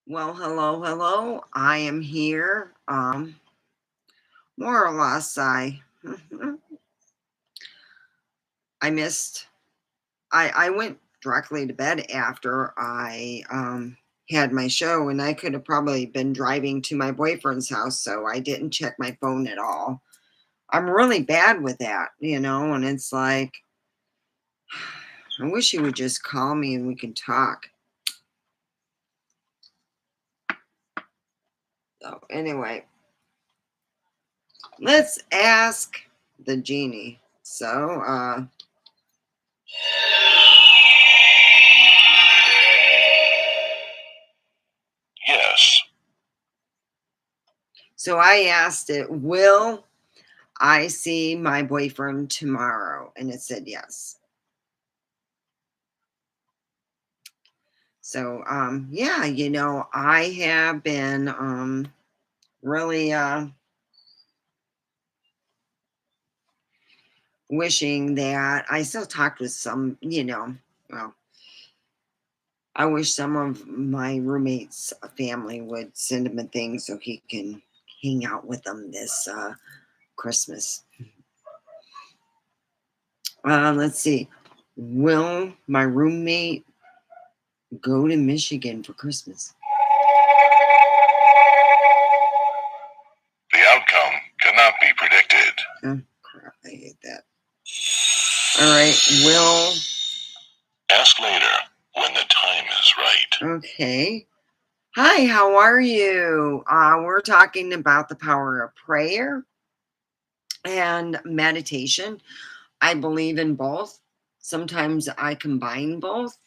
Well, hello, hello. I am here. More or less, I missed. I went directly to bed after I had my show, and I could have probably been driving to my boyfriend's house, so I didn't check my phone at all. I'm really bad with that, and it's like I wish he would just call me and we can talk. So anyway, let's ask the genie. Yes. So I asked it, will I see my boyfriend tomorrow? And it said yes. So yeah, I have been really wishing that I still talked with well, I wish some of my roommates' family would send him a thing so he can hang out with them this Christmas. Let's see. Will my roommate go to Michigan for Christmas? The outcome cannot be predicted. Oh, crap. I hate that. All right. Will. Ask later when the time is right. Okay. Hi, how are you? We're talking about the power of prayer and meditation. I believe in both. Sometimes I combine both,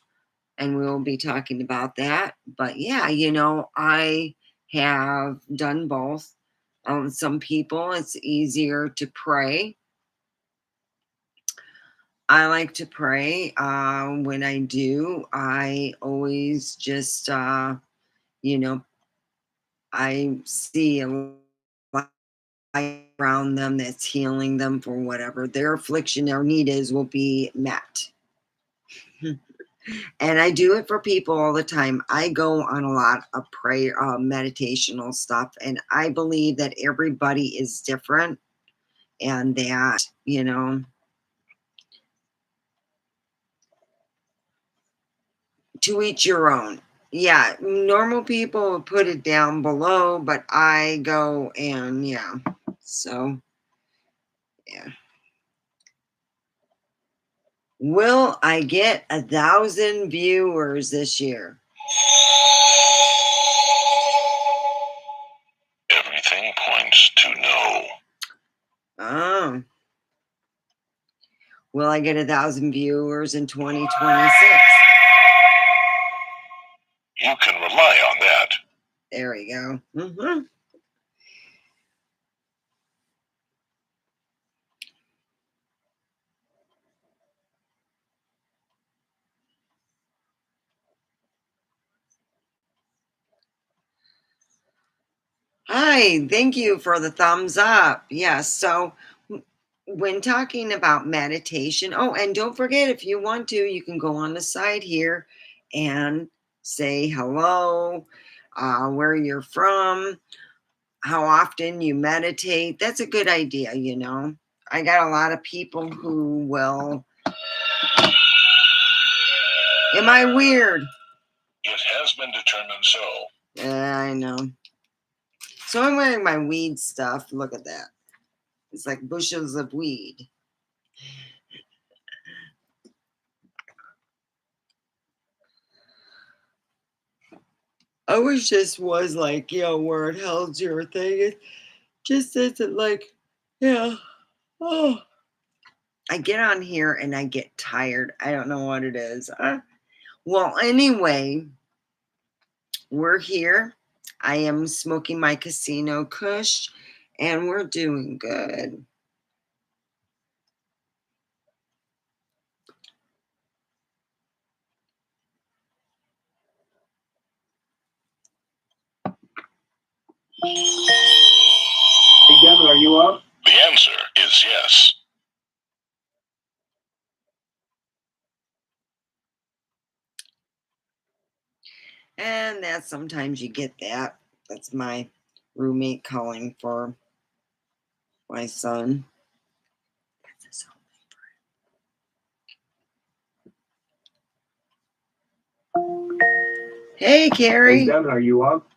and we'll be talking about that. But yeah, I have done both. Some people, it's easier to pray. I like to pray. When I do, I always just, you know, I see a light around them that's healing them for whatever their affliction, their need is, will be met. And I do it for people all the time. I go on a lot of prayer, meditational stuff, and I believe that everybody is different and that, to each your own. Yeah, normal people would put it down below, but I go and yeah. So, yeah. Will I get 1,000 viewers this year? Everything points to no. Oh. Will I get 1,000 viewers in 2026? You can rely on that. There we go. Mm-hmm. Hi, thank you for the thumbs up. Yes, so when talking about meditation, oh, and don't forget, if you want to, you can go on the side here and say hello, where you're from, how often you meditate. That's a good idea. I got a lot of people who will. Am I weird? It has been determined so. I know. So I'm wearing my weed stuff. Look at that. It's like bushels of weed. I wish this was like, where it held your thing. It just isn't like, yeah. Oh. I get on here and I get tired. I don't know what it is. Well, anyway, we're here. I am smoking my casino kush and we're doing good. Hey, Devin, are you up? The answer is yes. And that sometimes you get that. That's my roommate calling for my son. Hey, Carrie. Hey, Devin, are you up?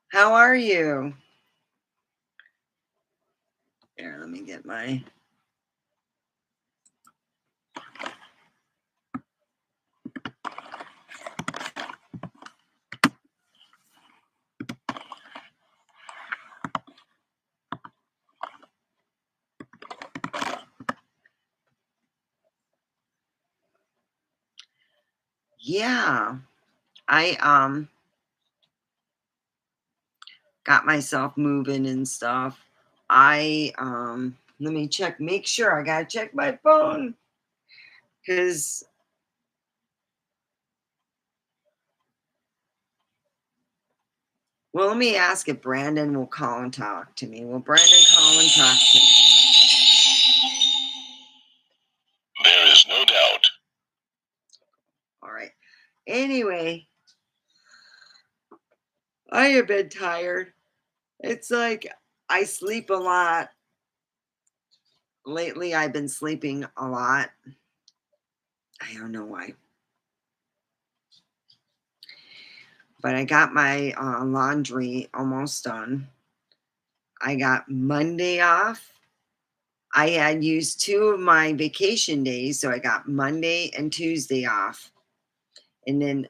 How are you? Here, let me get my. Yeah, I got myself moving and stuff. Let me check, make sure I gotta check my phone because well, let me ask if Brandon will call and talk to me. Will Brandon call and talk to me? There is no doubt. All right. Anyway, I have been tired. It's like I sleep a lot. Lately, I've been sleeping a lot. I don't know why. But I got my laundry almost done. I got Monday off. I had used 2 of my vacation days, so I got Monday and Tuesday off. And then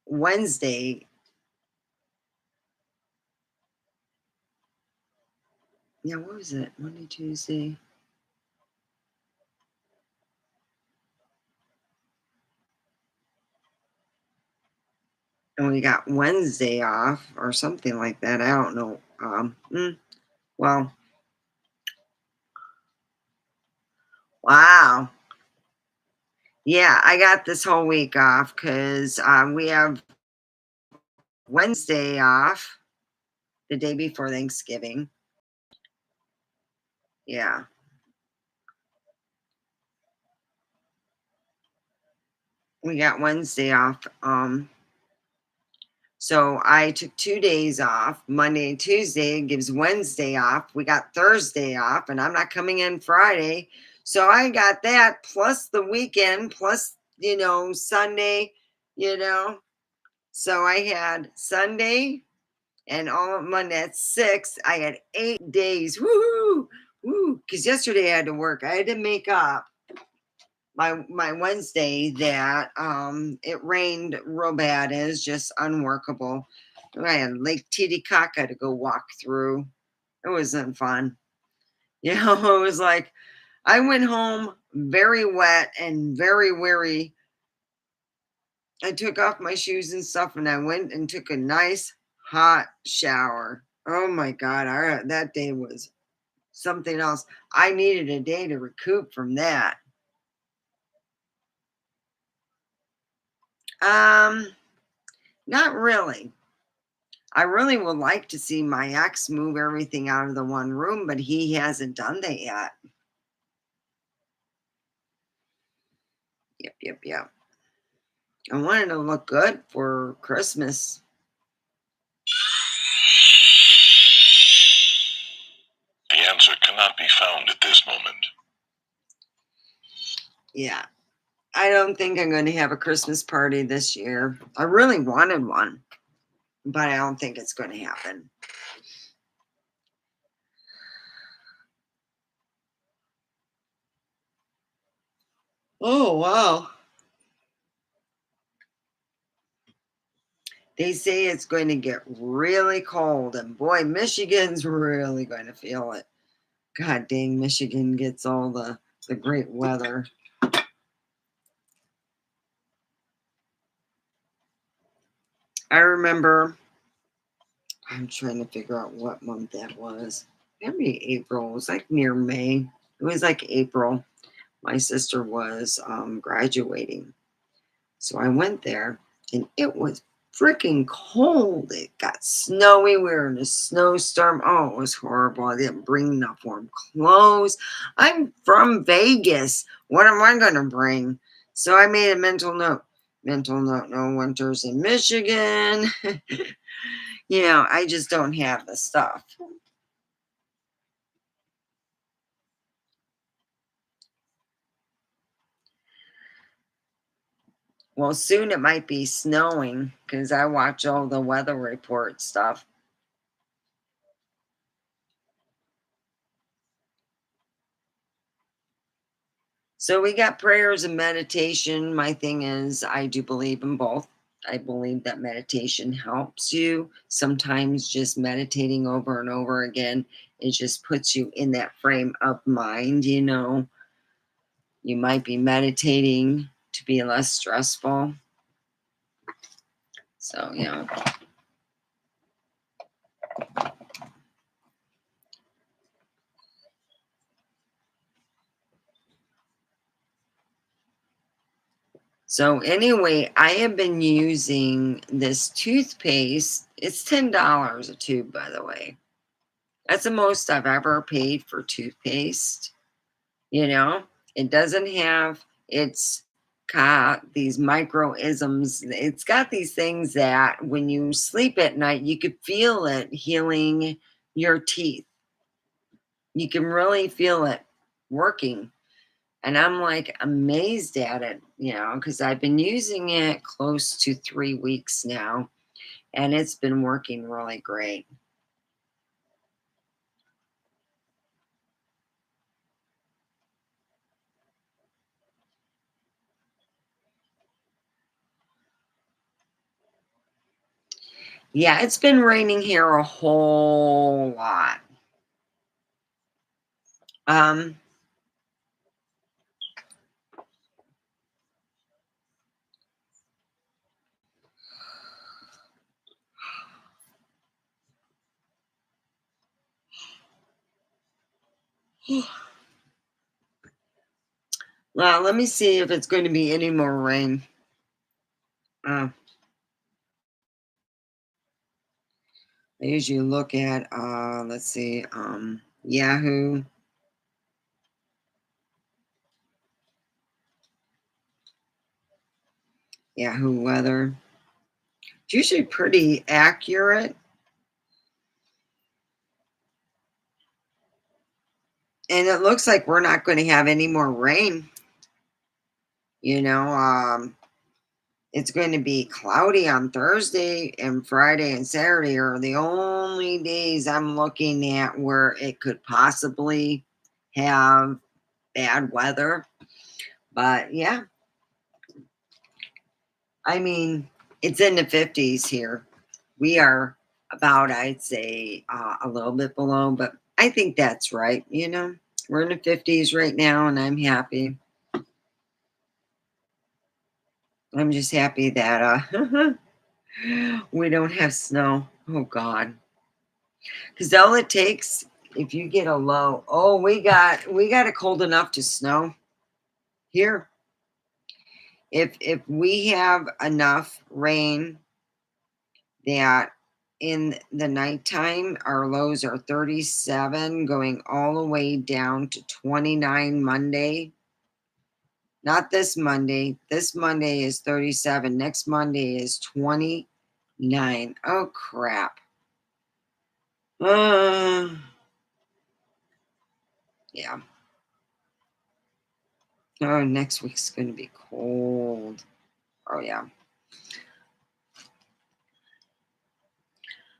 Wednesday, yeah, what was it? Monday, Tuesday. And we got Wednesday off or something like that. I don't know. Well, wow. Yeah, I got this whole week off because we have Wednesday off the day before Thanksgiving. Yeah. We got Wednesday off. So I took 2 days off. Monday and Tuesday gives Wednesday off. We got Thursday off, and I'm not coming in Friday. So I got that plus the weekend, plus, Sunday, you know. So I had Sunday and all of Monday at 6. I had 8 days. Woohoo! Woo! Because yesterday I had to work. I had to make up my Wednesday that it rained real bad. It was just unworkable. I had Lake Titicaca to go walk through. It wasn't fun. It was like I went home very wet and very weary. I took off my shoes and stuff and I went and took a nice hot shower. Oh my God, that day was something else. I needed a day to recoup from that. Um, Not really. I really would like to see my ex move everything out of the one room, but he hasn't done that yet. Yep, yep, yep. I wanted to look good for Christmas. The answer cannot be found at this moment. Yeah. I don't think I'm going to have a Christmas party this year. I really wanted one, but I don't think it's going to happen. Oh, wow. They say it's going to get really cold, and boy, Michigan's really going to feel it. God dang, Michigan gets all the great weather. I remember, I'm trying to figure out what month that was. Maybe April. It was like near May. It was like April. My sister was graduating. So I went there and it was freaking cold. It got snowy. We were in a snowstorm. Oh, it was horrible. I didn't bring enough warm clothes. I'm from Vegas. What am I going to bring? So I made a mental note. Mental note, no winters in Michigan. I just don't have the stuff. Well, soon it might be snowing because I watch all the weather report stuff. So we got prayers and meditation. My thing is, I do believe in both. I believe that meditation helps you. Sometimes just meditating over and over again, it just puts you in that frame of mind. You might be meditating to be less stressful. So. So anyway, I have been using this toothpaste. It's $10 a tube, by the way. That's the most I've ever paid for toothpaste. You know, it doesn't have, it's got these microisms. It's got these things that when you sleep at night, you could feel it healing your teeth. You can really feel it working. And I'm like amazed at it, because I've been using it close to 3 weeks now, and it's been working really great. Yeah, it's been raining here a whole lot. Um, well, let me see if it's going to be any more rain. Uh, I usually look at, let's see, Yahoo weather. It's usually pretty accurate, and it looks like we're not going to have any more rain. You know, it's going to be cloudy on Thursday, and Friday and Saturday are the only days I'm looking at where it could possibly have bad weather. But yeah, I mean, it's in the 50s here. We are about, I'd say, a little bit below, but I think that's right. We're in the 50s right now, and I'm happy. I'm just happy that we don't have snow. Oh, God. Because all it takes, if you get a low, oh, we got it cold enough to snow here. If we have enough rain that in the nighttime our lows are 37 going all the way down to 29 Monday. Not this Monday. This Monday is 37. Next Monday is 29. Oh crap. Uh, yeah. Oh, next week's going to be cold. Oh, yeah.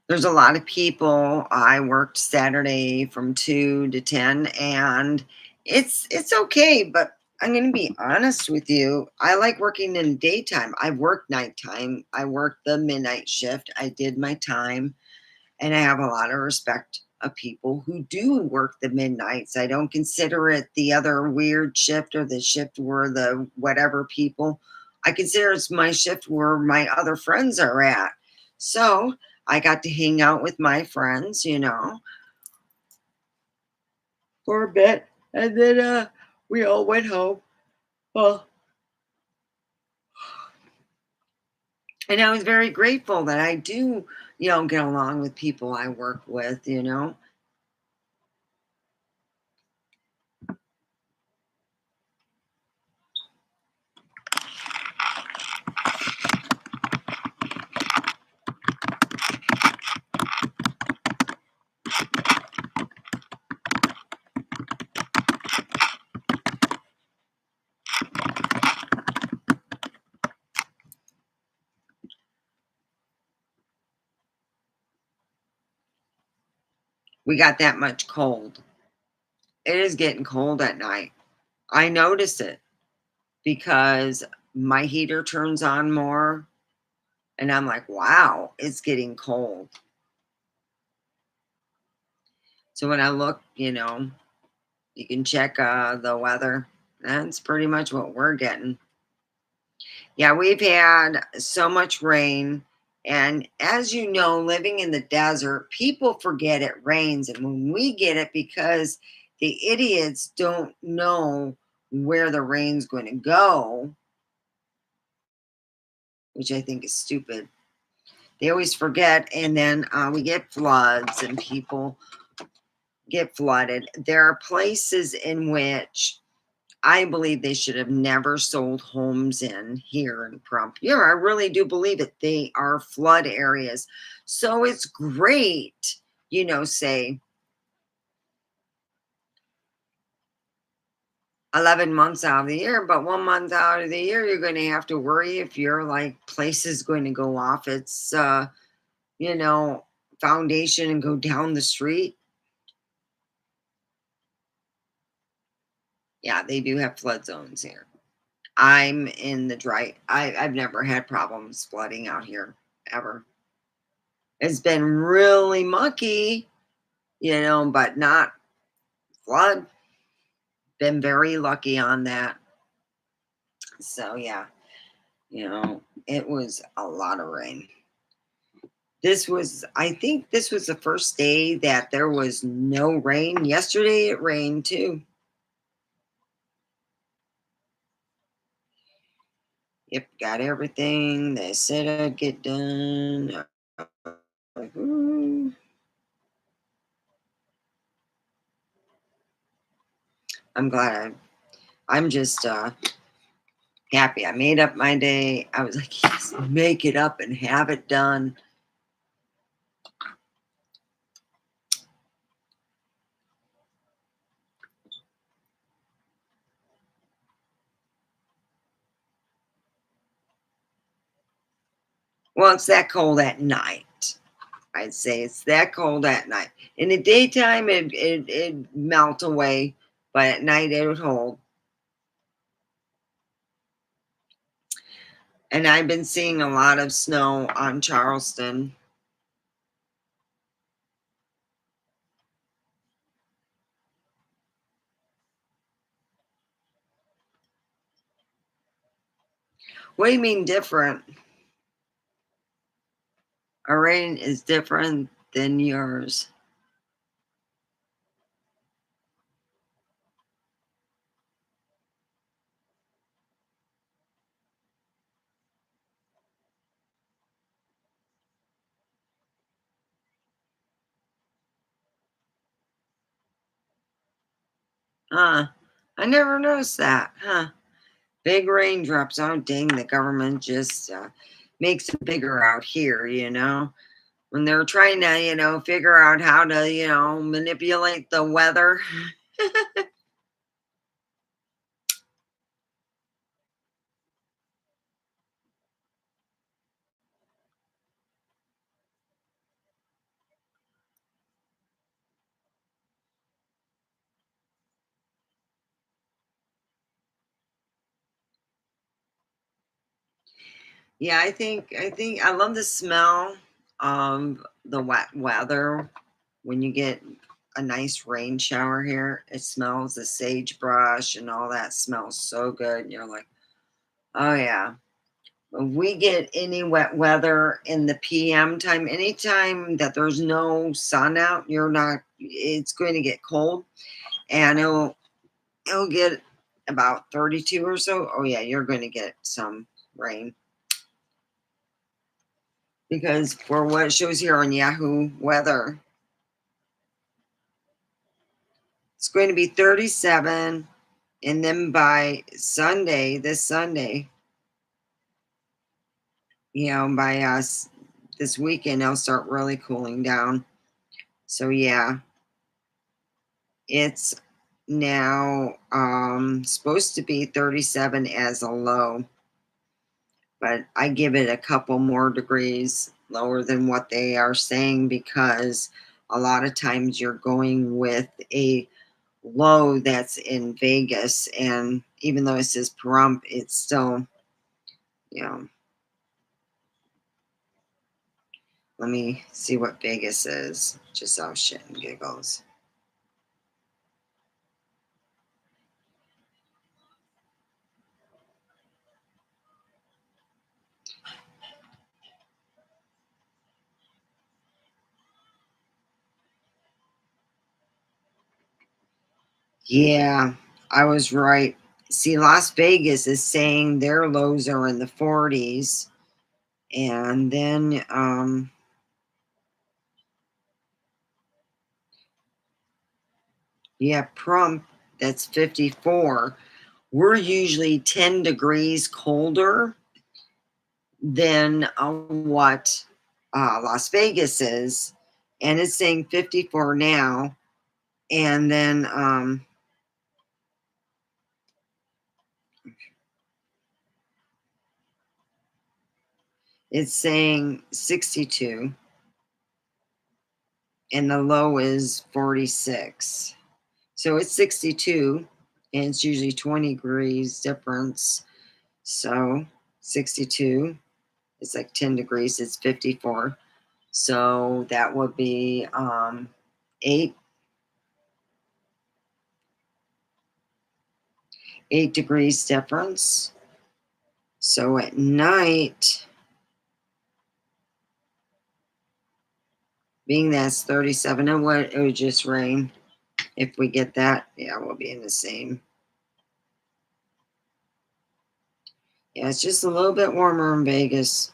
There's a lot of people. I worked Saturday from 2 to 10, and it's okay, but I'm going to be honest with you. I like working in daytime. I worked nighttime. I worked the midnight shift. I did my time, and I have a lot of respect of people who do work the midnights. I don't consider it the other weird shift or the shift where the whatever people. I consider it's my shift where my other friends are at. So I got to hang out with my friends, for a bit, and then we all went home. Well, And I was very grateful that I do, get along with people I work with. We got that much cold. It is getting cold at night. I notice it because my heater turns on more and I'm like, wow, it's getting cold. So when I look, you can check the weather. That's pretty much what we're getting. Yeah, we've had so much rain. And as you know, living in the desert, people forget it rains. And when we get it, because the idiots don't know where the rain's going to go, which I think is stupid. They always forget. And then we get floods and people get flooded. There are places in which I believe they should have never sold homes in here in Pahrump. Yeah, I really do believe it. They are flood areas. So it's great, say 11 months out of the year, but 1 month out of the year, you're going to have to worry if your place is going to go off its, you know, foundation and go down the street. Yeah, they do have flood zones here. I'm in the dry. I've never had problems flooding out here ever. It's been really mucky, but not flood. Been very lucky on that. So yeah, it was a lot of rain. I think this was the first day that there was no rain. Yesterday it rained too. Yep, got everything they said I'd get done. Like, ooh, I'm glad I'm just happy. I made up my day. I was like, yes, make it up and have it done. Well, it's that cold at night. I'd say it's that cold at night. In the daytime, it melt away, but at night it would hold. And I've been seeing a lot of snow on Charleston. What do you mean different? Our rain is different than yours. Huh? I never noticed that. Huh? Big raindrops. Oh, dang! The government just makes it bigger out here. When they're trying to, figure out how to, manipulate the weather. Yeah, I think I love the smell of the wet weather when you get a nice rain shower here. It smells the sagebrush and all that smells so good. And you're like, oh yeah. When we get any wet weather in the PM time, anytime that there's no sun out, it's going to get cold and it'll get about 32 or so. Oh yeah, you're going to get some rain. because for what it shows here on Yahoo weather, it's going to be 37, and then by Sunday, this Sunday, by us this weekend, it'll start really cooling down. So yeah, it's now supposed to be 37 as a low, but I give it a couple more degrees lower than what they are saying, because a lot of times you're going with a low that's in Vegas, and even though it says Pahrump, it's still, you know, let me see what Vegas is, just oh shit and giggles. Yeah, I was right. See, Las Vegas is saying their lows are in the 40s, and then yeah, Pahrump, that's 54. We're usually 10 degrees colder than what Las Vegas is, and it's saying 54 now. And then it's saying 62, and the low is 46. So it's 62, and it's usually 20 degrees difference. So 62, it's like 10 degrees, it's 54. So that would be 8 degrees difference. So at night, being that's 37, and what it would just rain. If we get that, yeah, we'll be in the same. Yeah, it's just a little bit warmer in Vegas.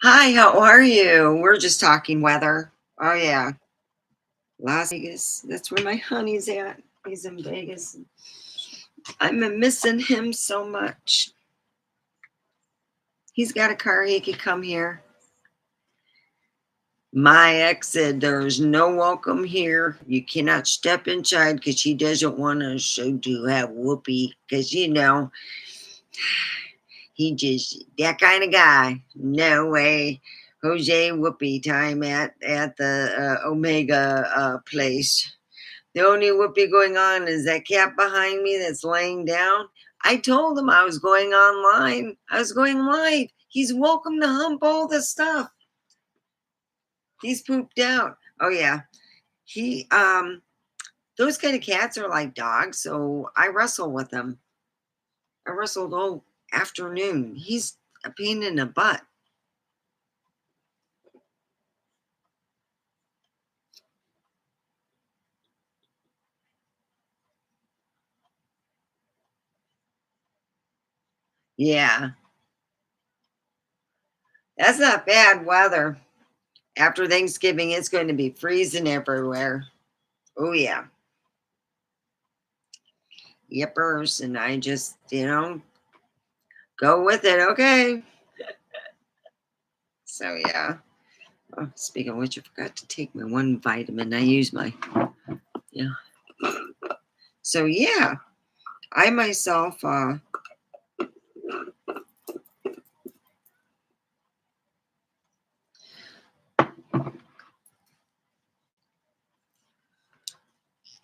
Hi, how are you? We're just talking weather. Oh yeah, Las Vegas. That's where my honey's at. He's in Vegas. I'm missing him so much. He's got a car. He could come here. My ex said there's no welcome here. You cannot step inside because she doesn't want to show to have whoopee. Because he just that kind of guy. No way. Jose whoopee time at the Omega place. The only whoopee going on is that cat behind me that's laying down. I told him I was going online. I was going live. He's welcome to hump all the stuff. He's pooped out. Oh yeah. He those kind of cats are like dogs, so I wrestle with them. I wrestled all afternoon. He's a pain in the butt. Yeah. That's not bad weather. After Thanksgiving, it's going to be freezing everywhere. Oh yeah. Yippers. And I just, go with it. Okay. So yeah. Oh, speaking of which, I forgot to take my one vitamin. I use my, yeah. So yeah, I myself,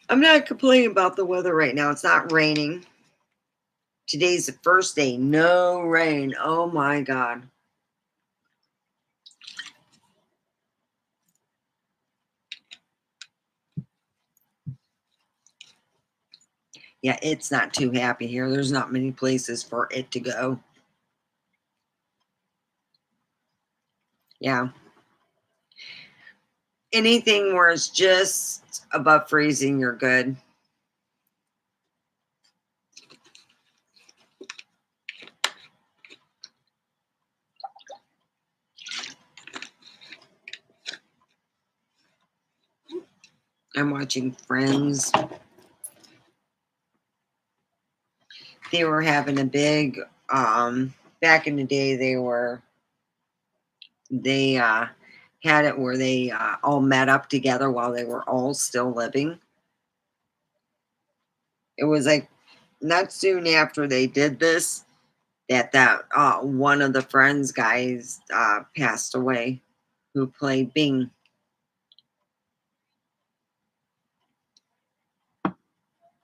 I'm not complaining about the weather right now. It's not raining. Today's the first day, no rain. Oh my God. Yeah, it's not too happy here. There's not many places for it to go. Yeah. Anything where it's just above freezing, you're good. I'm watching Friends. They were having a big, back in the day, they had it where they all met up together while they were all still living. It was like not soon after they did this that one of the Friends guys passed away who played Bing.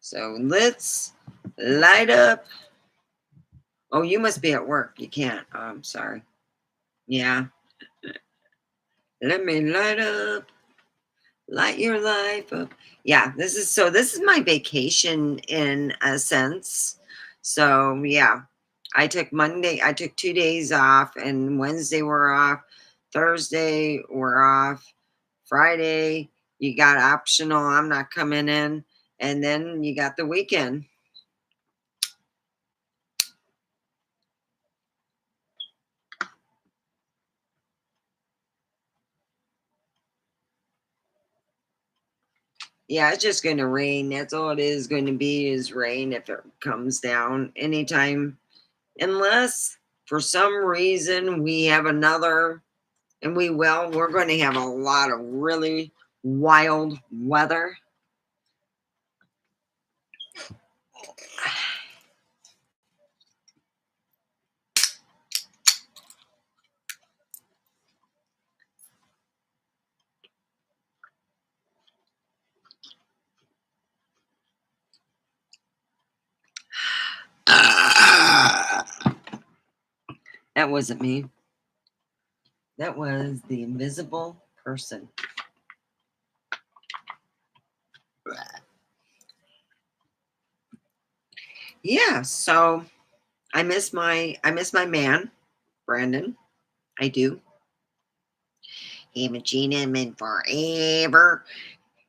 So let's light up. Oh, you must be at work. You can't. Oh, I'm sorry. Yeah. Let me light your life up. Yeah, this is my vacation in a sense. So yeah, I took 2 days off, and Wednesday we're off, Thursday we're off, Friday you got optional, I'm not coming in, and then you got the weekend. Yeah, it's just gonna rain. That's all it is going to be is rain if it comes down anytime, unless for some reason we have another, and we're going to have a lot of really wild weather. That wasn't me. That was the invisible person. Yeah, so I miss my man, Brandon. I do. Haven't seen him in forever.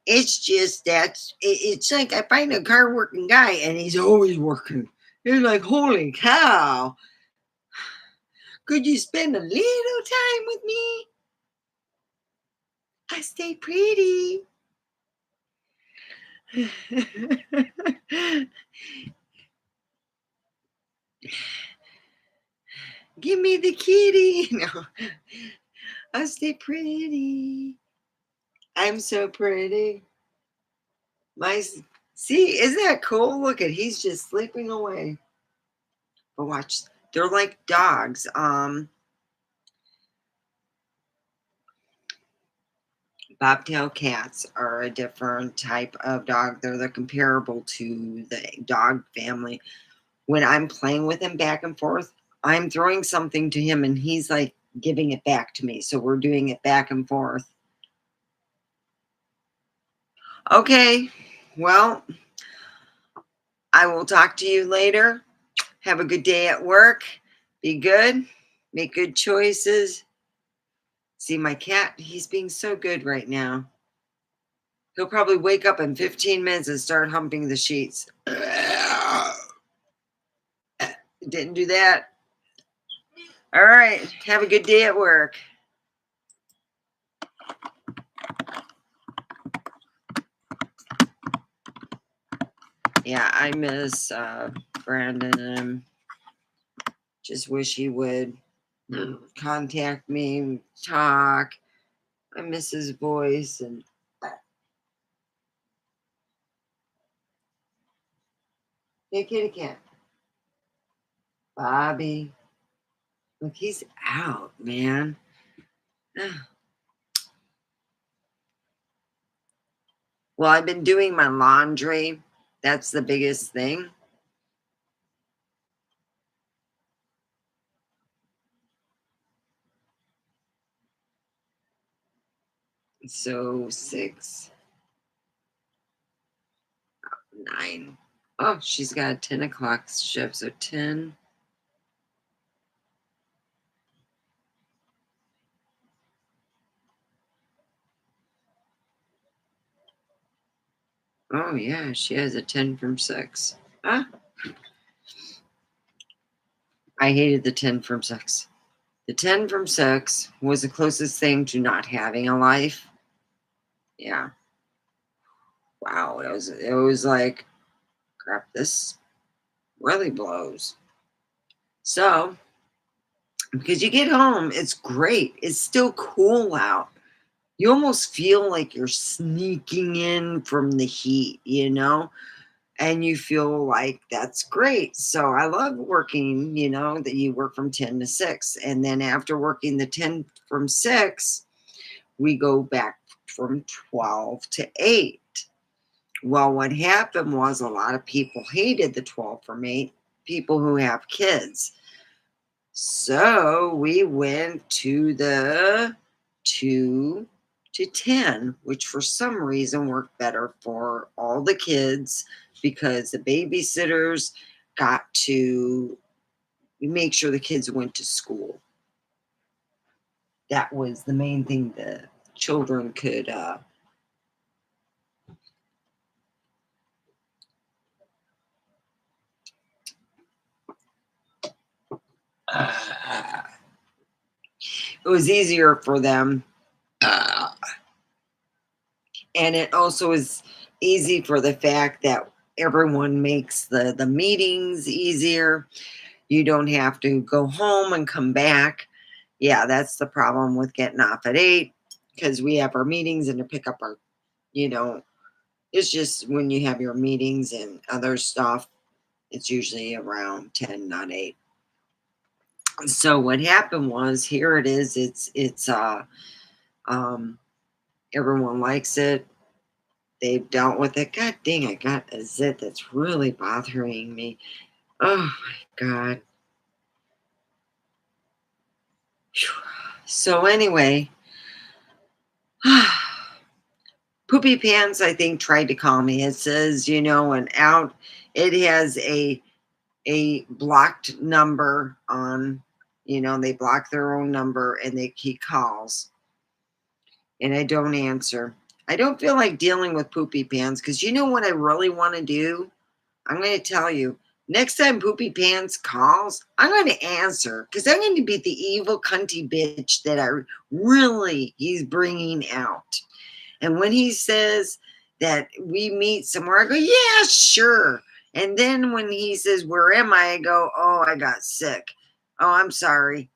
It's just it's like I find a hard working guy and he's always working. You're like, holy cow. Could you spend a little time with me? I stay pretty. Give me the kitty. No, I stay pretty. I'm so pretty. My see, isn't that cool? Look at he's just sleeping away. But watch, they're like dogs. Bobtail cats are a different type of dog. They're the comparable to the dog family. When I'm playing with him back and forth, I'm throwing something to him and he's like giving it back to me. So we're doing it back and forth. Okay, well, I will talk to you later. Have a good day at work. Be good. Make good choices. See my cat, he's being so good right now. He'll probably wake up in 15 minutes and start humping the sheets. Didn't do that. All right. Have a good day at work. Yeah, I miss Brandon. Just wish he would contact me, talk. I miss his voice and hey, kitty cat. Bobby. Look, he's out, man. Well, I've been doing my laundry. That's the biggest thing. So 6, 9. Oh, she's got a 10 o'clock shift. So 10. Oh, yeah, she has a 10 from 6. Huh? I hated the 10 from 6. The 10 from 6 was the closest thing to not having a life. Yeah. Wow, it was like, crap, this really blows. So, because you get home, it's great. It's still cool out. You almost feel like you're sneaking in from the heat, and you feel like that's great. So I love working, that you work from 10 to 6. And then after working the 10 from 6, we go back from 12 to 8. Well, what happened was a lot of people hated the 12 from 8, people who have kids. So we went to the 2 to 10, which for some reason worked better for all the kids because the babysitters got to make sure the kids went to school. That was the main thing the children could. Uh, it was easier for them. Uh, and it also is easy for the fact that everyone makes the meetings easier. You don't have to go home and come back. Yeah, that's the problem with getting off at 8 because we have our meetings and to pick up our, you know, it's just when you have your meetings and other stuff, it's usually around 10, not 8. So what happened was here it is, it's um everyone likes it. They've dealt with it. God dang, I got a zit that's really bothering me. Oh my God. Phew. So anyway, Poopy Pants, I think, tried to call me. It says, an out. It has a blocked number on, they block their own number and he calls, and I don't answer. I don't feel like dealing with Poopy Pants because you know what I really want to do? I'm going to tell you. Next time Poopy Pants calls, I'm going to answer because I'm going to be the evil cunty bitch that he's bringing out. And when he says that we meet somewhere, I go, yeah, sure. And then when he says, where am I? I go, oh, I got sick. Oh, I'm sorry.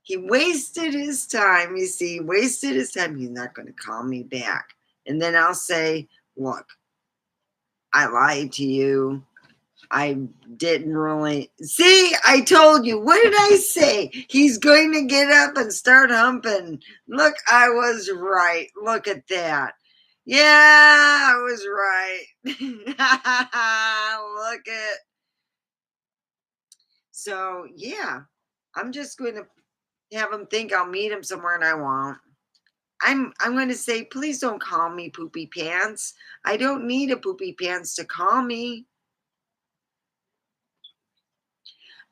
He wasted his time. You see, wasted his time. He's not going to call me back. And then I'll say, look, I lied to you. I didn't really see. I told you. What did I say? He's going to get up and start humping. Look, I was right. Look at that. Yeah, I was right. Look at. So yeah, I'm just going to have him think I'll meet him somewhere, and I won't. I'm going to say, please don't call me Poopy Pants. I don't need a Poopy Pants to call me.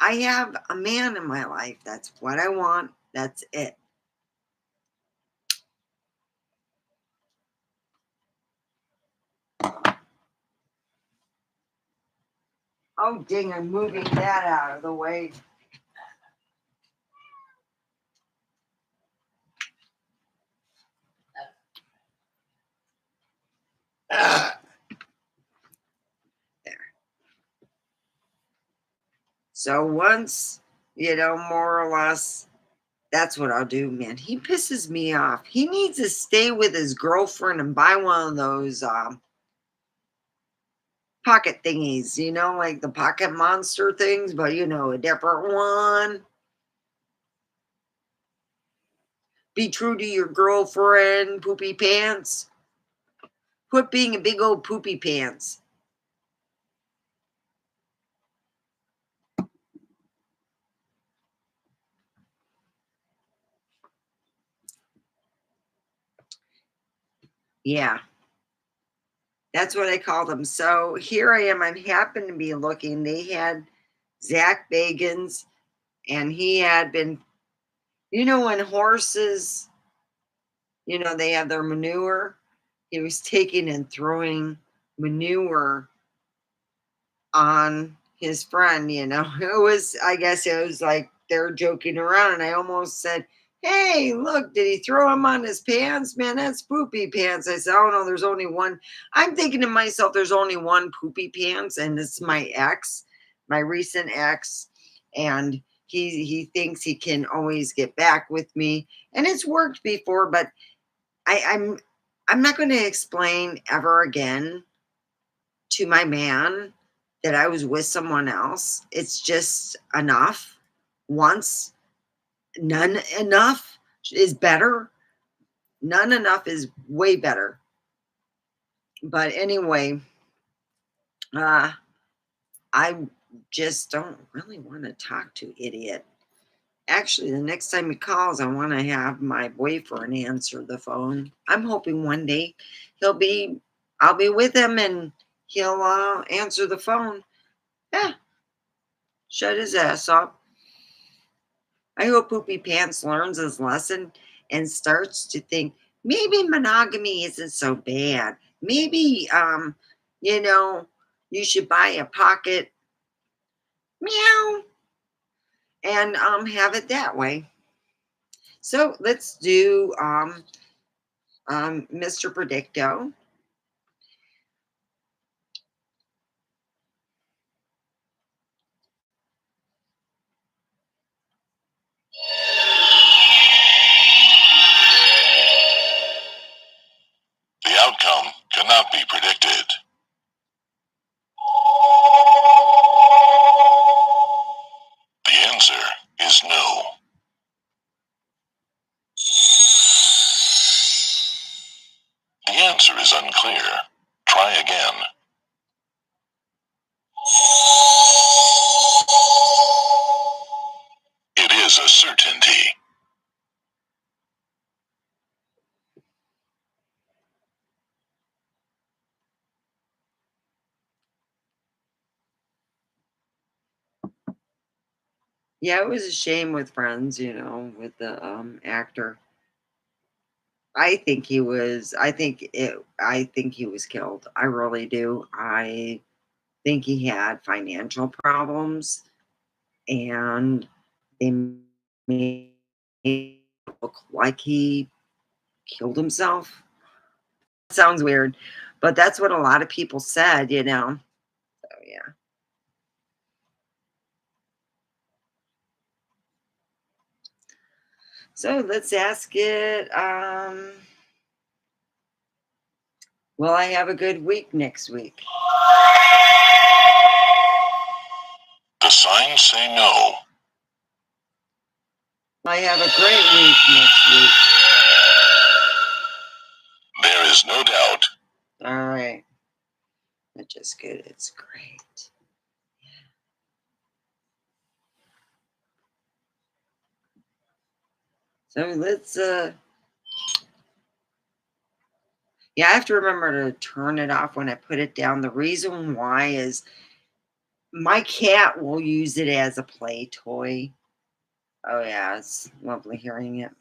I have a man in my life. That's what I want. That's it. Oh, dang, I'm moving that out of the way. There. So once, more or less, that's what I'll do, man. He pisses me off. He needs to stay with his girlfriend and buy one of those pocket thingies, like the pocket monster things, but a different one. Be true to your girlfriend, Poopy Pants. Quit being a big old Poopy Pants. Yeah, that's what I call them. So here I am. I happen to be looking. They had Zach Bagans, and he had been, when horses, they have their manure. He was taking and throwing manure on his friend. It was, I guess it was like they're joking around. And I almost said, Hey, look, did he throw him on his pants? Man, that's poopy pants. I said, oh no, there's only one. I'm thinking to myself, there's only one poopy pants, and it's my ex, my recent ex. And he thinks he can always get back with me. And it's worked before, but I'm not gonna explain ever again to my man that I was with someone else. It's just enough. Once, none enough is better. None enough is way better. But anyway, uh, I just don't really want to talk to idiot. Actually, the next time he calls, I want to have my boyfriend answer the phone. I'm hoping one day he'll be, I'll be with him and he'll answer the phone. Yeah, shut his ass up. I hope Poopy Pants learns his lesson and starts to think maybe monogamy isn't so bad. Maybe, you know, you should buy a pocket meow and have it that way. So let's do Mr. Predicto. The outcome cannot be predicted. The answer is no. The answer is unclear. Try again. It is a certainty. Yeah, it was a shame with Friends, with the actor. I think he was. I think he was killed. I really do. I think he had financial problems, and they made it look like he killed himself. Sounds weird, but that's what a lot of people said. So yeah. So let's ask it. Will I have a good week next week? The signs say no. I have a great week next week. There is no doubt. All right. That's just good. It's great. So let's yeah, I have to remember to turn it off when I put it down. The reason why is my cat will use it as a play toy. Oh yeah, it's lovely hearing it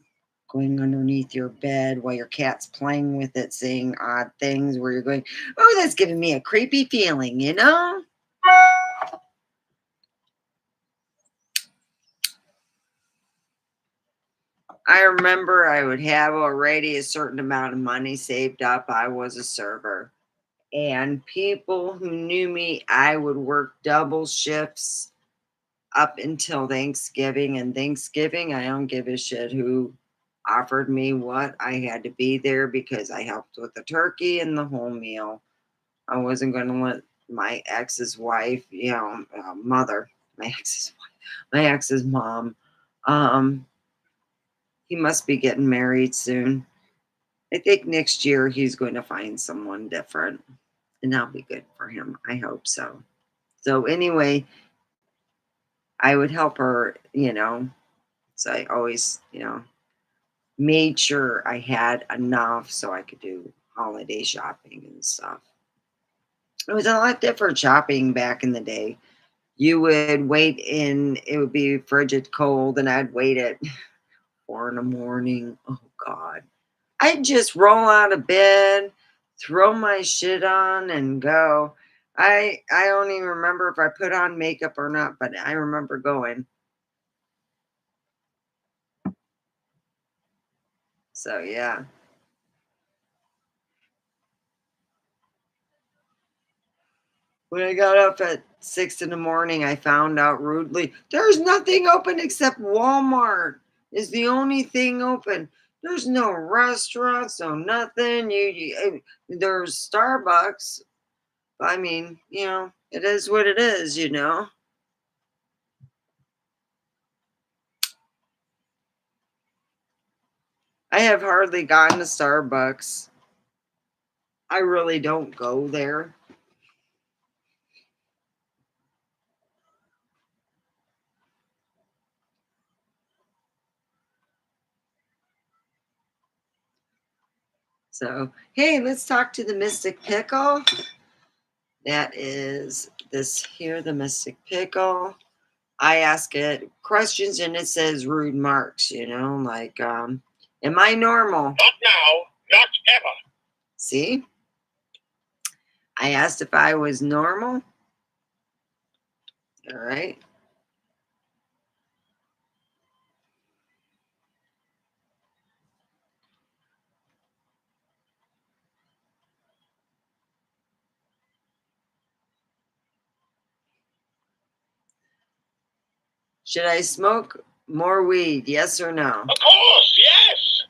going underneath your bed while your cat's playing with it, saying odd things where you're going, oh, that's giving me a creepy feeling. I remember I would have already a certain amount of money saved up. I was a server. And people who knew me, I would work double shifts up until Thanksgiving. And Thanksgiving, I don't give a shit who offered me what. I had to be there because I helped with the turkey and the whole meal. I wasn't going to let my ex's wife, mother, my ex's wife, my ex's mom. Um, he must be getting married soon. I think next year he's going to find someone different, and that'll be good for him. I hope so. So anyway, I would help her. So I always, made sure I had enough so I could do holiday shopping and stuff. It was a lot different shopping back in the day. You would wait it would be frigid cold, and I'd wait at 4 in the morning. Oh God. I'd just roll out of bed, throw my shit on, and go. I don't even remember if I put on makeup or not, but I remember going. So yeah. When I got up at 6 in the morning, I found out rudely there's nothing open except Walmart is the only thing open. There's no restaurants, no nothing. There's Starbucks. I mean, it is what it is. I have hardly gone to Starbucks. I really don't go there. So, hey, let's talk to the Mystic Pickle. That is this here, the Mystic Pickle. I ask it questions and it says rude marks, like, am I normal? Not now, not ever. See, I asked if I was normal. All right. Should I smoke more weed? Yes or no? Of course, yes.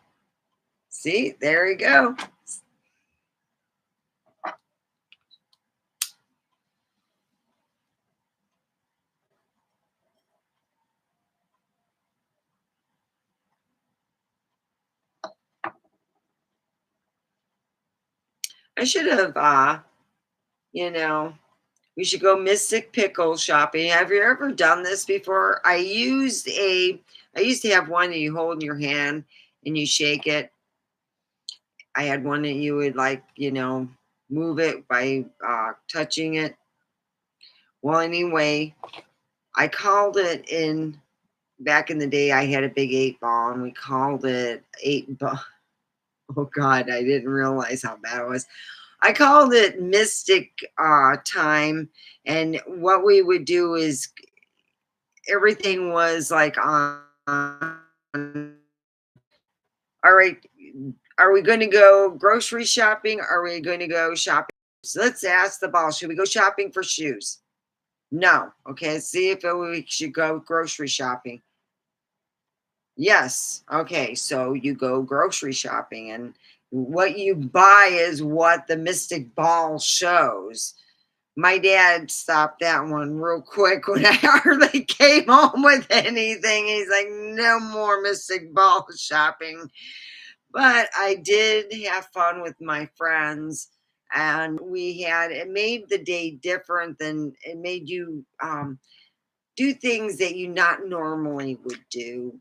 See, there we go. I should have, you know, we should go Mystic Pickle shopping. Have you ever done this before? I used to have one that you hold in your hand and you shake it. I had one that you would like, move it by touching it. Well, anyway, I called it in back in the day. I had a big 8 ball, and we called it 8 ball. Oh God, I didn't realize how bad it was. I called it Mystic Time, and what we would do is everything was like on. All right, are we going to go grocery shopping? Are we going to go shopping? So let's ask the ball. Should we go shopping for shoes? No. Okay. See if we should go grocery shopping. Yes. Okay. So you go grocery shopping, and what you buy is what the mystic ball shows. My dad stopped that one real quick when I hardly came home with anything. He's like, no more mystic ball shopping. But I did have fun with my friends, and it made the day different than it made you do things that you not normally would do.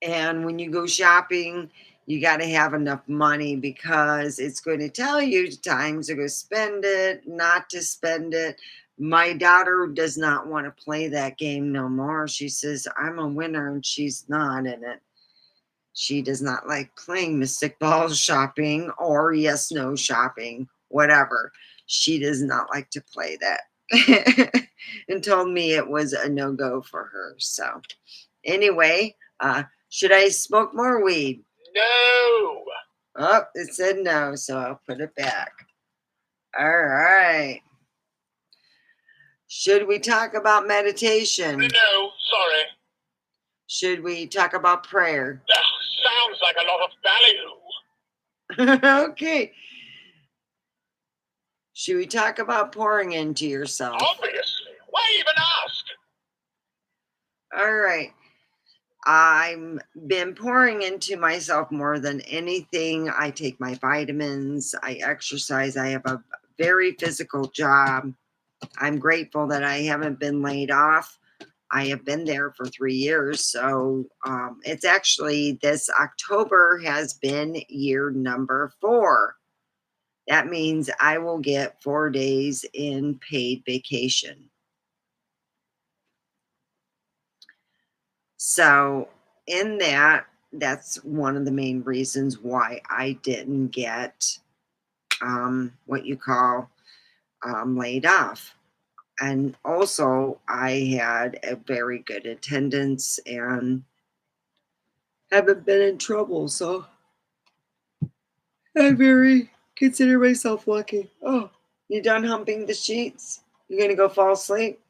And when you go shopping, you got to have enough money because it's going to tell you times to go spend it, not to spend it. My daughter does not want to play that game no more. She says, I'm a winner, and she's not in it. She does not like playing Mystic Balls shopping or yes, no shopping, whatever. She does not like to play that and told me it was a no go for her. So, anyway, should I smoke more weed? No. Oh, it said no, so I'll put it back. All right. Should we talk about meditation? No, sorry. Should we talk about prayer? That sounds like a lot of value. Okay. Should we talk about pouring into yourself? Obviously. Why even ask? All right. I'm been pouring into myself more than anything. I take my vitamins, I exercise, I have a very physical job. I'm grateful that I haven't been laid off. I have been there for 3 years. So it's actually this October has been year number 4. That means I will get 4 days in paid vacation. So, in that's one of the main reasons why I didn't get what you call laid off. And also, I had a very good attendance and haven't been in trouble, so I very consider myself lucky. Oh, you done humping the sheets? You gonna go fall asleep?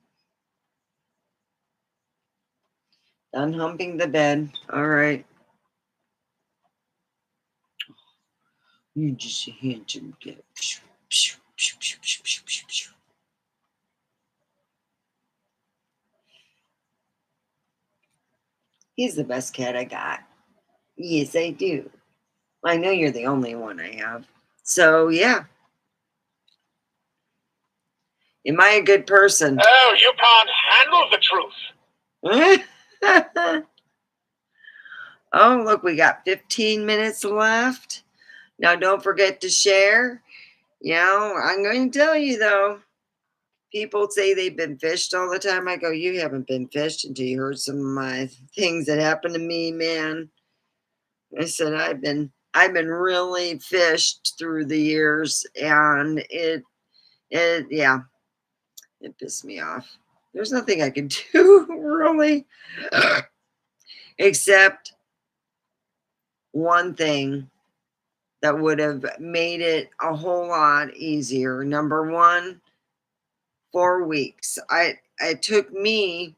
Done humping the bed. All right. You just a handsome kid. He's the best cat I got. Yes, I do. I know you're the only one I have. So, yeah. Am I a good person? Oh, you can't handle the truth. Oh, look, we got 15 minutes left. Now, don't forget to share. You know, I'm going to tell you though, people say they've been fished all the time. I go, you haven't been fished until you heard some of my things that happened to me, man. I said, I've been really fished through the years, and yeah, it pissed me off. There's nothing I can do really, except one thing that would have made it a whole lot easier. Number one, 4 weeks. It took me,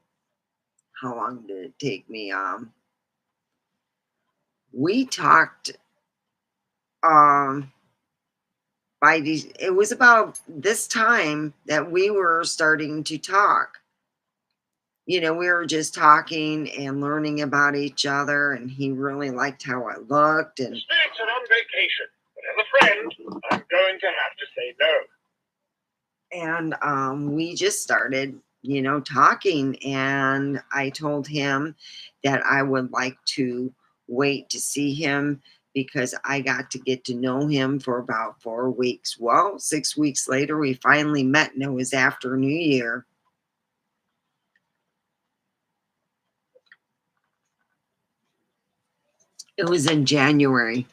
how long did it take me? We talked um by these, it was about this time that we were starting to talk. You know, we were just talking and learning about each other, and he really liked how I looked. And Spirits are on vacation, but as a friend, I'm going to have to say no. we just started, you know, talking, and I told him that I would like to wait to see him because I got to get to know him for about 4 weeks. Well, 6 weeks later we finally met, and it was after New Year. It was in January.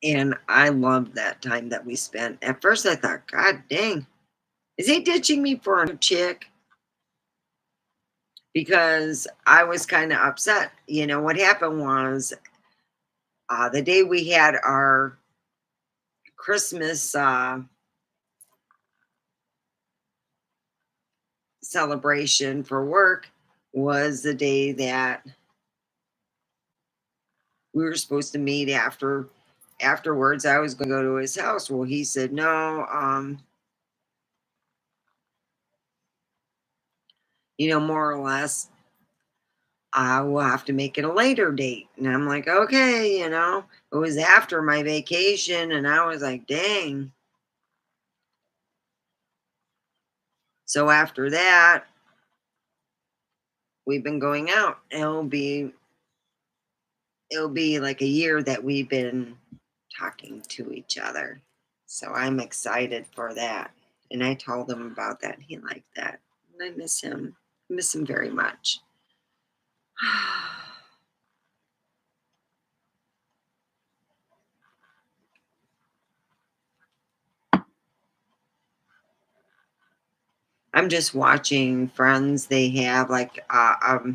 And I loved that time that we spent. At first I thought, God dang, is he ditching me for a chick? Because I was kind of upset. You know, what happened was the day we had our Christmas celebration for work was the day that we were supposed to meet afterwards. I was going to go to his house. Well, he said, no, you know, more or less, I will have to make it a later date. And I'm like, okay, you know, it was after my vacation. And I was like, dang. So after that, we've been going out. It'll be like a year that we've been talking to each other. So I'm excited for that. And I told him about that. He liked that. And I miss him. I miss him very much. I'm just watching friends. They have like a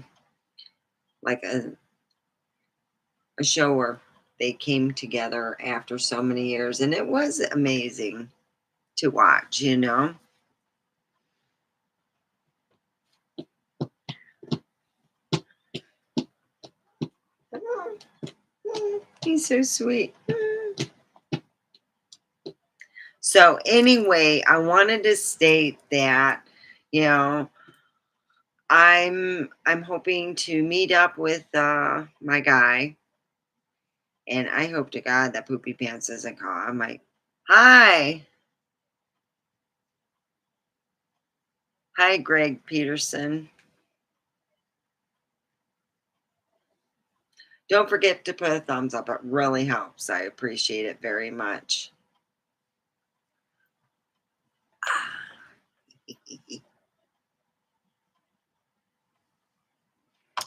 show where they came together after so many years, and it was amazing to watch, you know. He's so sweet. So anyway, I wanted to state that, you know, I'm hoping to meet up with my guy, and I hope to God that Poopy Pants doesn't call. I'm like, hi, hi, Greg Peterson. Don't forget to put a thumbs up. It really helps. I appreciate it very much.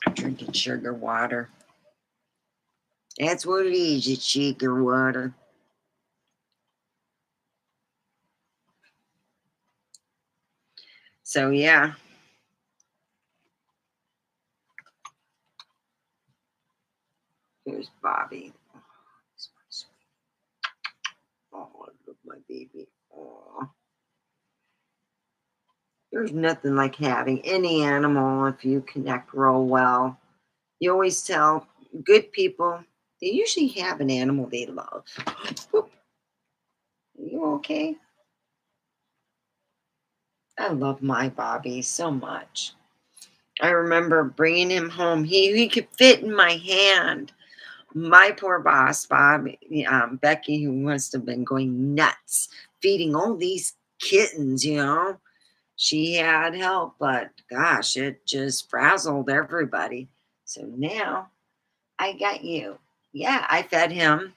I'm drinking sugar water. That's what it is. It's sugar water. So yeah, here's Bobby. Oh, look, my baby. Oh, there's nothing like having any animal if you connect real well. You always tell good people they usually have an animal they love. Whoop, are you okay? I love my Bobby so much. I remember bringing him home. He could fit in my hand. My poor boss, Bob, Becky, who must have been going nuts feeding all these kittens. She had help, but gosh, it just frazzled everybody. So now I got you. Yeah, I fed him,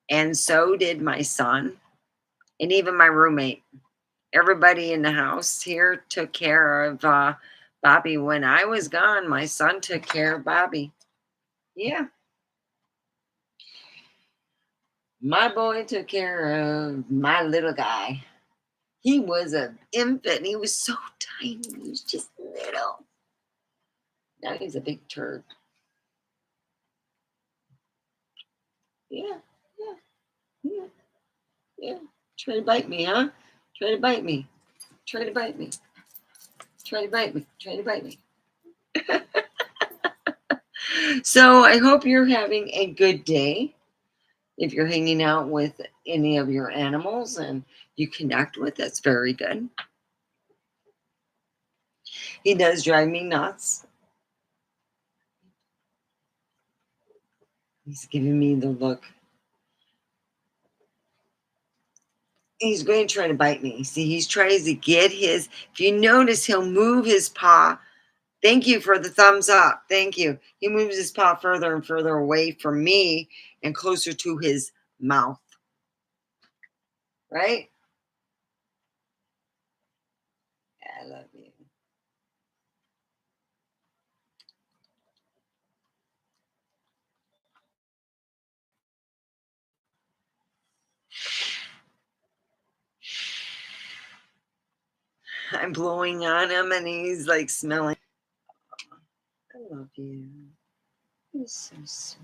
and so did my son, and even my roommate. Everybody in the house here took care of Bobby. When I was gone, my son took care of Bobby. Yeah, my boy took care of my little guy. He was an infant. He was so tiny. He was just little. Now he's a big turd. Yeah, yeah, yeah, yeah. Try to bite me, huh? Try to bite me. Try to bite me. Try to bite me. Try to bite me. So I hope you're having a good day. If you're hanging out with any of your animals and you connect with, that's very good. He does drive me nuts. He's giving me the look. He's going to try to bite me. See, he's trying to get his. If you notice, he'll move his paw. Thank you for the thumbs up. Thank you. He moves his paw further and further away from me and closer to his mouth. Right? I love you. I'm blowing on him and he's like smelling. I love you. You're so sweet.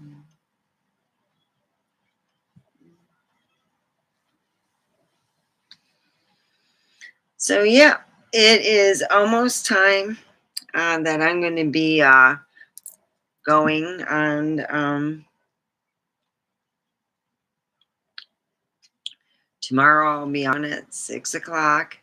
So, yeah, it is almost time that I'm going to be going on. Tomorrow I'll be on at 6 o'clock.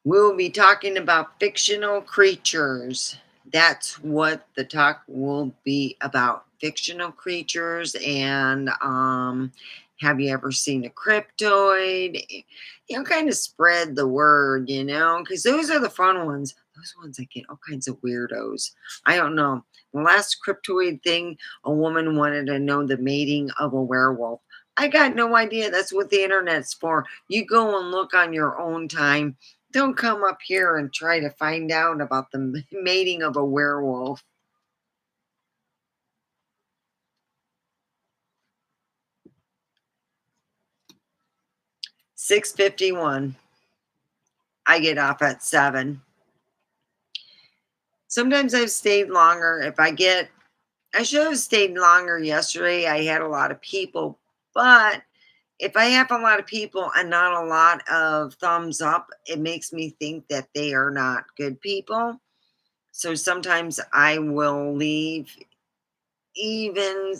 We'll be talking about fictional creatures. That's what the talk will be about. Fictional creatures. And have you ever seen a cryptoid? Kind of spread the word, because those are the fun ones. Those ones that get all kinds of weirdos. I don't know. The last cryptoid thing, a woman wanted to know the mating of a werewolf. I got no idea. That's what the internet's for. You go and look on your own time. Don't come up here and try to find out about the mating of a werewolf. 6:51. I get off at 7. Sometimes I've stayed longer. I should have stayed longer yesterday. I had a lot of people, but if I have a lot of people and not a lot of thumbs up, it makes me think that they are not good people. So sometimes I will leave even.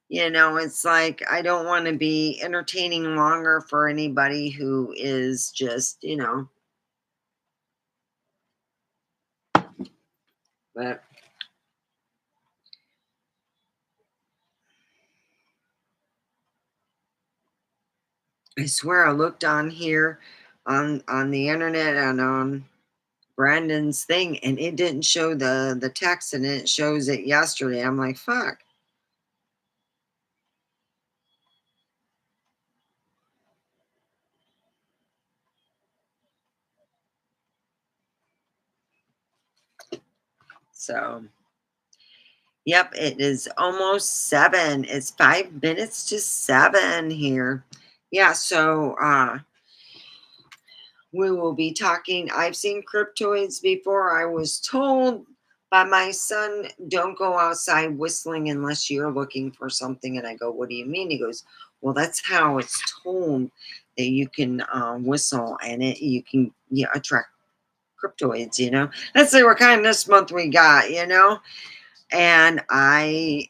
It's like I don't want to be entertaining longer for anybody who is just. But I swear I looked on here on the internet and on Brandon's thing and it didn't show the text and it shows it yesterday. I'm like, fuck. So Yep, it is almost 7. It's 5 minutes to 7 here. Yeah, so we will be talking. I've seen cryptoids before. I was told by my son, don't go outside whistling unless you're looking for something. And I go, what do you mean? He goes, well, that's how it's told that you can whistle and you can attract cryptoids, you know. Let's see what kind this month we got, you know. And I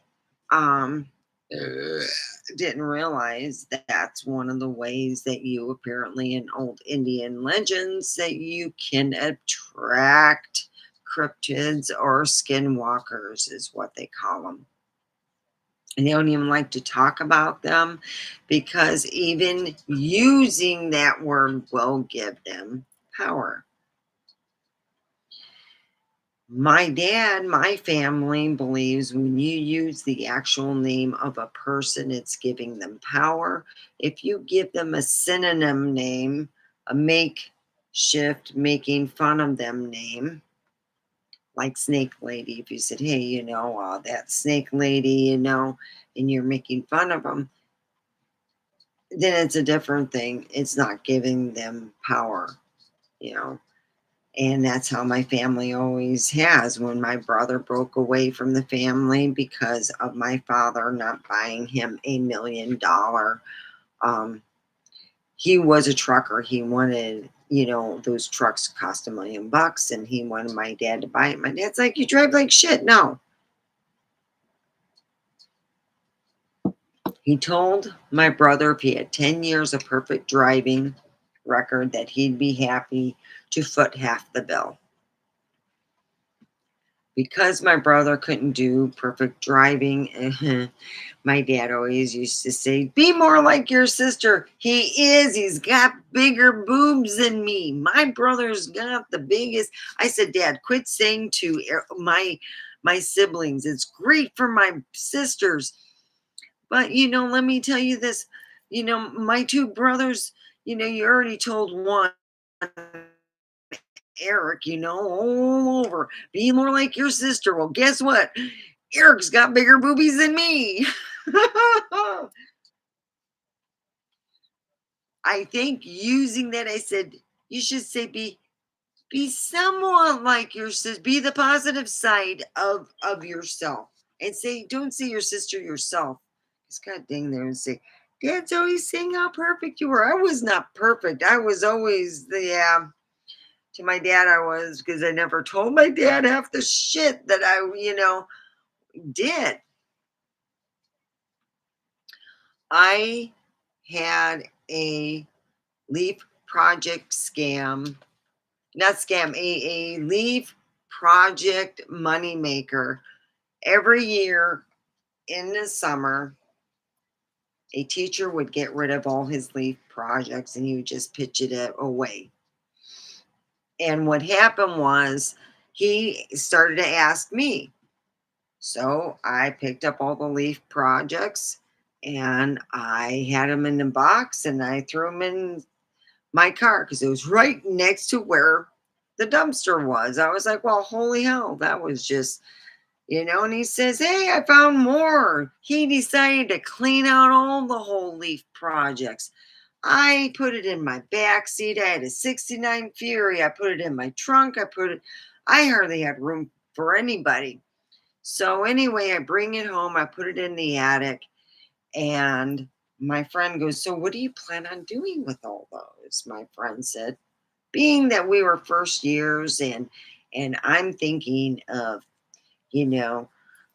um didn't realize that that's one of the ways that you apparently in old Indian legends that you can attract cryptids or skinwalkers is what they call them. And they don't even like to talk about them because even using that word will give them power. My family believes when you use the actual name of a person, it's giving them power. If you give them a synonym name, a makeshift, making fun of them name, like Snake Lady, if you said, hey, that Snake Lady, and you're making fun of them, then it's a different thing. It's not giving them power, you know. And that's how my family always has. When my brother broke away from the family because of my father not buying him $1 million, um, he was a trucker. He wanted, those trucks cost $1 million, and he wanted my dad to buy it. My dad's like, you drive like shit. No. He told my brother if he had 10 years of perfect driving record that he'd be happy to foot half the bill. Because my brother couldn't do perfect driving, my dad always used to say, be more like your sister. He is. He's got bigger boobs than me. My brother's got the biggest. I said, Dad, quit saying to my siblings, it's great for my sisters. But, let me tell you this. My two brothers, you already told one, Eric, all over. Be more like your sister. Well, guess what? Eric's got bigger boobies than me. I think using that, I said, you should say be somewhat like your sister. Be the positive side of yourself. And say, don't say your sister yourself. Because God dang there and say, Dad's always saying how perfect you were. I was not perfect. I was always to my dad I was, because I never told my dad half the shit that I did. I had a leaf project scam, not scam, a leaf project moneymaker. Every year in the summer, a teacher would get rid of all his leaf projects and he would just pitch it away. And what happened was he started to ask me. So I picked up all the leaf projects and I had them in the box and I threw them in my car because it was right next to where the dumpster was. I was like, well, holy hell, that was just, and he says, hey, I found more. He decided to clean out all the whole leaf projects. I put it in my back seat. I had a 69 Fury. I put it in my trunk. I hardly had room for anybody. So anyway, I bring it home, I put it in the attic, and my friend goes, so what do you plan on doing with all those? My friend said, being that we were first years and I'm thinking of, you know,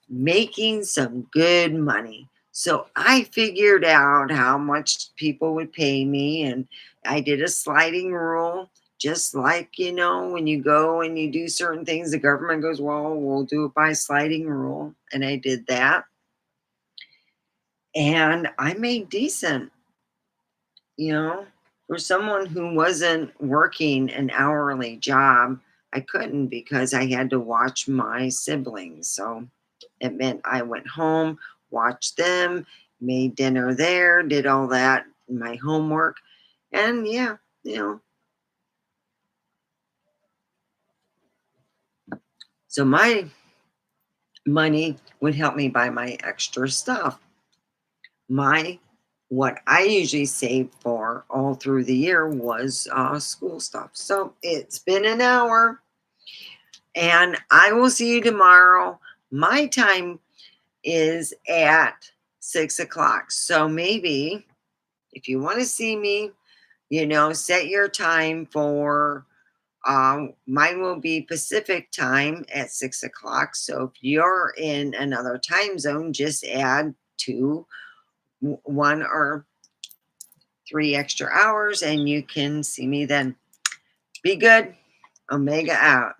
making some good money. So I figured out how much people would pay me, and I did a sliding rule. Just like, when you go and you do certain things, the government goes, well, we'll do it by sliding rule. And I did that. And I made decent, you know, for someone who wasn't working an hourly job. I couldn't because I had to watch my siblings. So it meant I went home, watched them, made dinner there, did all that, my homework. And yeah, you know, so money would help me buy my extra stuff. My What I usually save for all through the year was school stuff. So it's been an hour, and I will see you tomorrow. My time is at 6 o'clock. So maybe if you want to see me, set your time for mine will be Pacific time at 6 o'clock. So if you're in another time zone, just add one or three extra hours and you can see me then. Be good. Omega out.